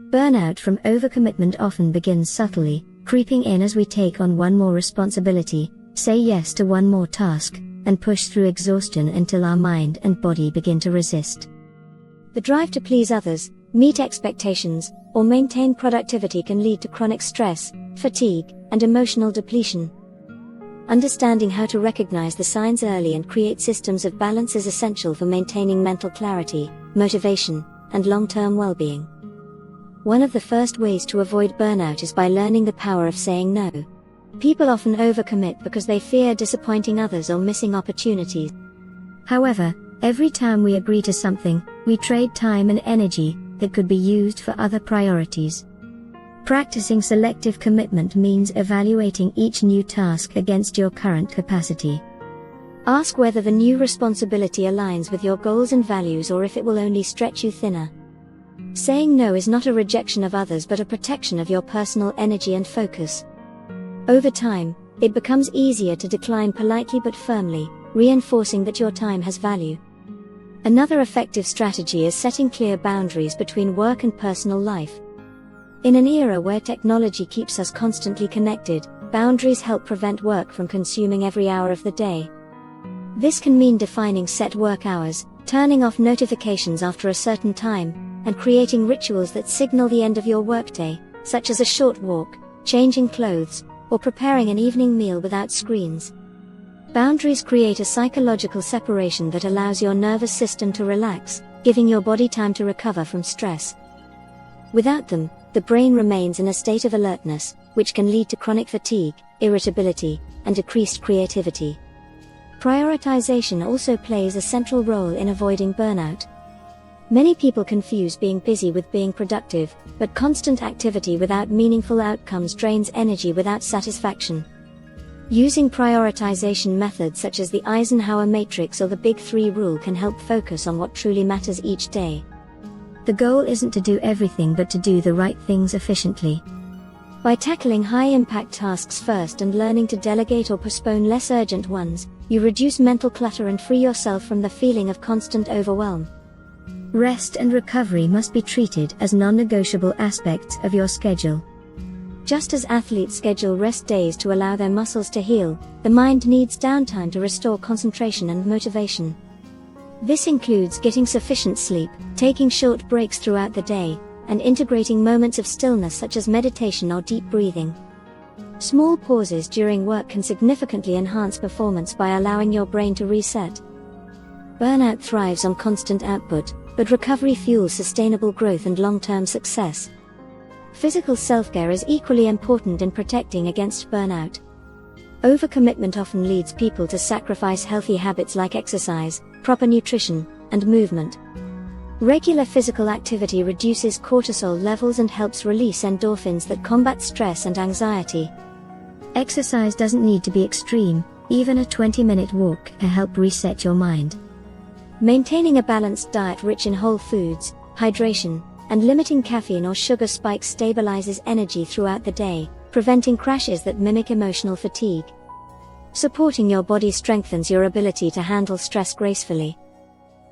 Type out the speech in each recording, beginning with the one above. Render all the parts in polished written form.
Burnout from overcommitment often begins subtly, creeping in as we take on one more responsibility, say yes to one more task, and push through exhaustion until our mind and body begin to resist. The drive to please others, meet expectations, or maintain productivity can lead to chronic stress, fatigue, and emotional depletion. Understanding how to recognize the signs early and create systems of balance is essential for maintaining mental clarity, motivation, and long-term well-being. One of the first ways to avoid burnout is by learning the power of saying no. People often overcommit because they fear disappointing others or missing opportunities. However, every time we agree to something, we trade time and energy that could be used for other priorities. Practicing selective commitment means evaluating each new task against your current capacity. Ask whether the new responsibility aligns with your goals and values or if it will only stretch you thinner. Saying no is not a rejection of others but a protection of your personal energy and focus. Over time, it becomes easier to decline politely but firmly, reinforcing that your time has value. Another effective strategy is setting clear boundaries between work and personal life. In an era where technology keeps us constantly connected, boundaries help prevent work from consuming every hour of the day. This can mean defining set work hours, turning off notifications after a certain time, and creating rituals that signal the end of your workday, such as a short walk, changing clothes, or preparing an evening meal without screens. Boundaries create a psychological separation that allows your nervous system to relax, giving your body time to recover from stress. Without them, the brain remains in a state of alertness, which can lead to chronic fatigue, irritability, and decreased creativity. Prioritization also plays a central role in avoiding burnout. Many people confuse being busy with being productive, but constant activity without meaningful outcomes drains energy without satisfaction. Using prioritization methods such as the Eisenhower Matrix or the Big 3 rule can help focus on what truly matters each day. The goal isn't to do everything but to do the right things efficiently. By tackling high-impact tasks first and learning to delegate or postpone less urgent ones, you reduce mental clutter and free yourself from the feeling of constant overwhelm. Rest and recovery must be treated as non-negotiable aspects of your schedule. Just as athletes schedule rest days to allow their muscles to heal, the mind needs downtime to restore concentration and motivation. This includes getting sufficient sleep, taking short breaks throughout the day, and integrating moments of stillness such as meditation or deep breathing. Small pauses during work can significantly enhance performance by allowing your brain to reset. Burnout thrives on constant output, but recovery fuels sustainable growth and long-term success. Physical self-care is equally important in protecting against burnout. Overcommitment often leads people to sacrifice healthy habits like exercise, proper nutrition, and movement. Regular physical activity reduces cortisol levels and helps release endorphins that combat stress and anxiety. Exercise doesn't need to be extreme, even a 20-minute walk can help reset your mind. Maintaining a balanced diet rich in whole foods, hydration, and limiting caffeine or sugar spikes stabilizes energy throughout the day, preventing crashes that mimic emotional fatigue. Supporting your body strengthens your ability to handle stress gracefully.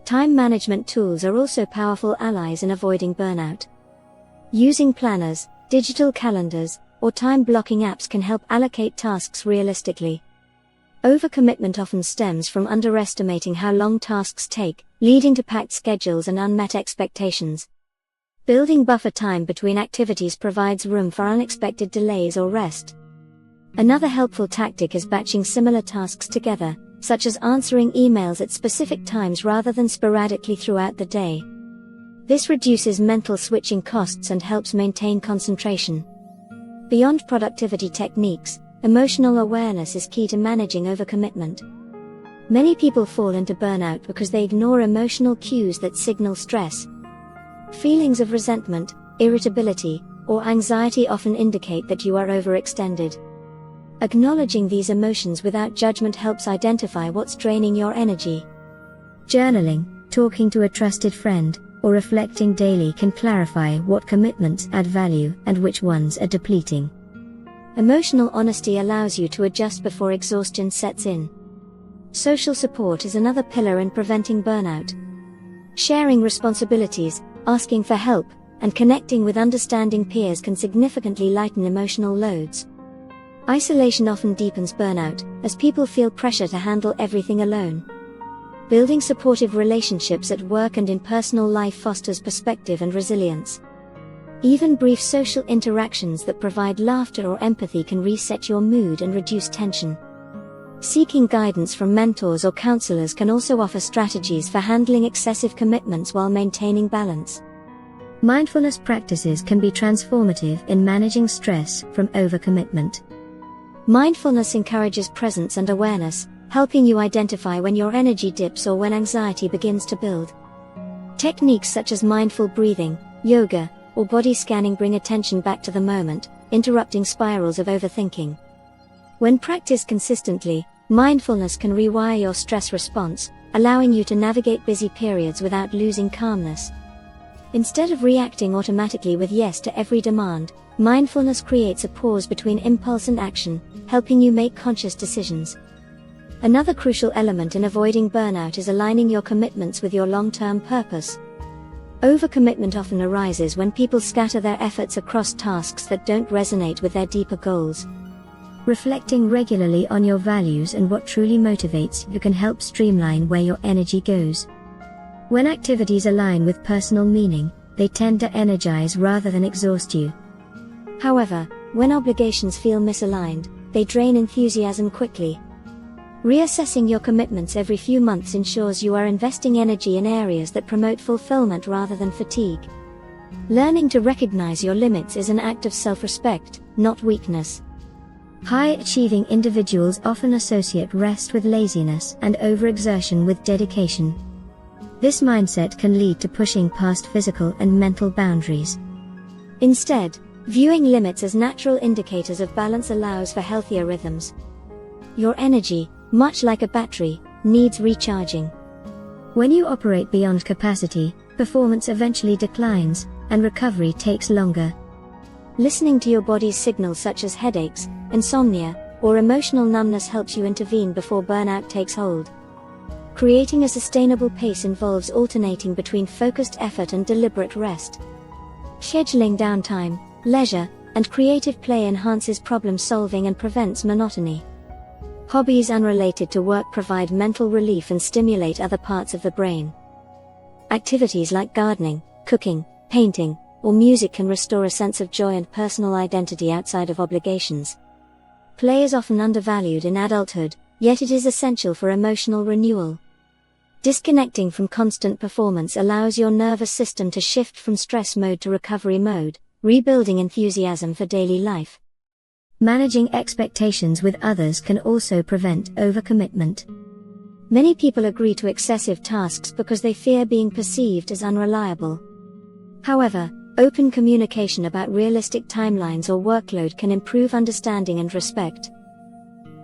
Time management tools are also powerful allies in avoiding burnout. Using planners, digital calendars, or time-blocking apps can help allocate tasks realistically. Overcommitment often stems from underestimating how long tasks take, leading to packed schedules and unmet expectations. Building buffer time between activities provides room for unexpected delays or rest. Another helpful tactic is batching similar tasks together, such as answering emails at specific times rather than sporadically throughout the day. This reduces mental switching costs and helps maintain concentration. Beyond productivity techniques, emotional awareness is key to managing overcommitment. Many people fall into burnout because they ignore emotional cues that signal stress. Feelings of resentment, irritability, or anxiety often indicate that you are overextended. Acknowledging these emotions without judgment helps identify what's draining your energy. Journaling, talking to a trusted friend, or reflecting daily can clarify what commitments add value and which ones are depleting. Emotional honesty allows you to adjust before exhaustion sets in. Social support is another pillar in preventing burnout. Sharing responsibilities, asking for help, and connecting with understanding peers can significantly lighten emotional loads. Isolation often deepens burnout, as people feel pressure to handle everything alone. Building supportive relationships at work and in personal life fosters perspective and resilience. Even brief social interactions that provide laughter or empathy can reset your mood and reduce tension. Seeking guidance from mentors or counselors can also offer strategies for handling excessive commitments while maintaining balance. Mindfulness practices can be transformative in managing stress from overcommitment. Mindfulness encourages presence and awareness, helping you identify when your energy dips or when anxiety begins to build. Techniques such as mindful breathing, yoga, or body scanning bring attention back to the moment, interrupting spirals of overthinking. When practiced consistently, mindfulness can rewire your stress response, allowing you to navigate busy periods without losing calmness. Instead of reacting automatically with yes to every demand, mindfulness creates a pause between impulse and action, helping you make conscious decisions. Another crucial element in avoiding burnout is aligning your commitments with your long-term purpose. Overcommitment often arises when people scatter their efforts across tasks that don't resonate with their deeper goals. Reflecting regularly on your values and what truly motivates you can help streamline where your energy goes. When activities align with personal meaning, they tend to energize rather than exhaust you. However, when obligations feel misaligned, they drain enthusiasm quickly. Reassessing your commitments every few months ensures you are investing energy in areas that promote fulfillment rather than fatigue. Learning to recognize your limits is an act of self-respect, not weakness. High-achieving individuals often associate rest with laziness and overexertion with dedication. This mindset can lead to pushing past physical and mental boundaries. Instead, viewing limits as natural indicators of balance allows for healthier rhythms. Your energy, much like a battery, needs recharging. When you operate beyond capacity, performance eventually declines, and recovery takes longer. Listening to your body's signals such as headaches, insomnia, or emotional numbness helps you intervene before burnout takes hold. Creating a sustainable pace involves alternating between focused effort and deliberate rest. Scheduling downtime, leisure, and creative play enhances problem solving and prevents monotony. Hobbies unrelated to work provide mental relief and stimulate other parts of the brain. Activities like gardening, cooking, painting, or music can restore a sense of joy and personal identity outside of obligations. Play is often undervalued in adulthood, yet it is essential for emotional renewal. Disconnecting from constant performance allows your nervous system to shift from stress mode to recovery mode, rebuilding enthusiasm for daily life. Managing expectations with others can also prevent overcommitment. Many people agree to excessive tasks because they fear being perceived as unreliable. However, open communication about realistic timelines or workload can improve understanding and respect.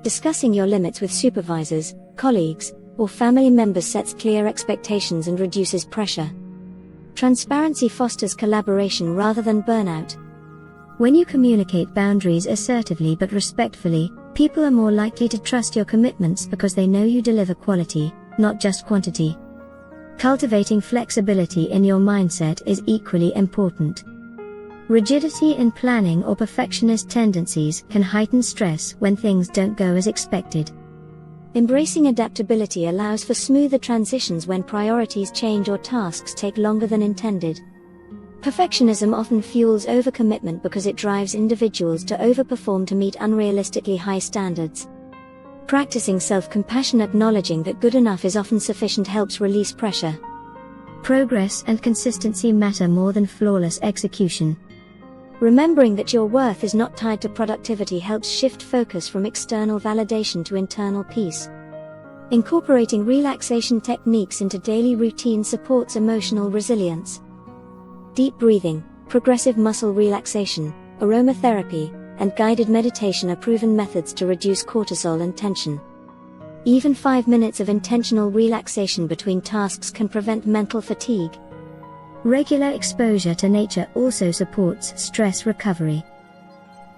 Discussing your limits with supervisors, colleagues, or family members sets clear expectations and reduces pressure. Transparency fosters collaboration rather than burnout. When you communicate boundaries assertively but respectfully, people are more likely to trust your commitments because they know you deliver quality, not just quantity. Cultivating flexibility in your mindset is equally important. Rigidity in planning or perfectionist tendencies can heighten stress when things don't go as expected. Embracing adaptability allows for smoother transitions when priorities change or tasks take longer than intended. Perfectionism often fuels overcommitment because it drives individuals to overperform to meet unrealistically high standards. Practicing self-compassion, acknowledging that good enough is often sufficient, helps release pressure. Progress and consistency matter more than flawless execution. Remembering that your worth is not tied to productivity helps shift focus from external validation to internal peace. Incorporating relaxation techniques into daily routine supports emotional resilience. Deep breathing, progressive muscle relaxation, aromatherapy, and guided meditation are proven methods to reduce cortisol and tension. Even 5 minutes of intentional relaxation between tasks can prevent mental fatigue. Regular exposure to nature also supports stress recovery.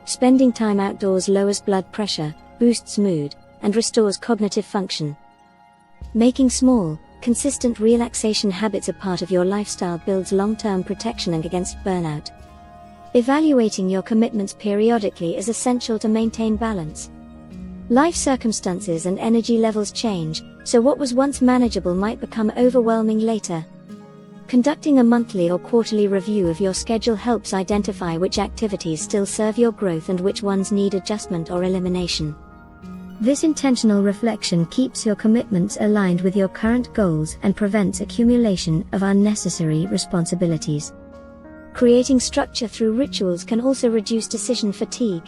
Spending time outdoors lowers blood pressure, boosts mood, and restores cognitive function. Making small, consistent relaxation habits a part of your lifestyle builds long-term protection against burnout. Evaluating your commitments periodically is essential to maintain balance. Life circumstances and energy levels change, so what was once manageable might become overwhelming later. Conducting a monthly or quarterly review of your schedule helps identify which activities still serve your growth and which ones need adjustment or elimination. This intentional reflection keeps your commitments aligned with your current goals and prevents accumulation of unnecessary responsibilities. Creating structure through rituals can also reduce decision fatigue.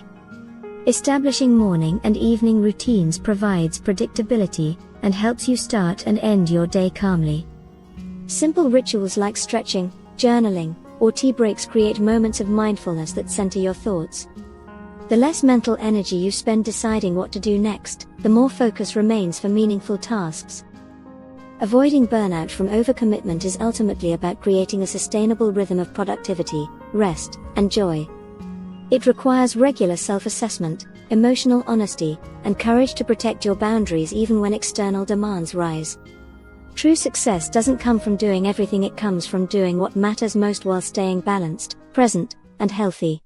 Establishing morning and evening routines provides predictability and helps you start and end your day calmly. Simple rituals like stretching, journaling, or tea breaks create moments of mindfulness that center your thoughts. The less mental energy you spend deciding what to do next, the more focus remains for meaningful tasks. Avoiding burnout from overcommitment is ultimately about creating a sustainable rhythm of productivity, rest, and joy. It requires regular self-assessment, emotional honesty, and courage to protect your boundaries even when external demands rise. True success doesn't come from doing everything, it comes from doing what matters most while staying balanced, present, and healthy.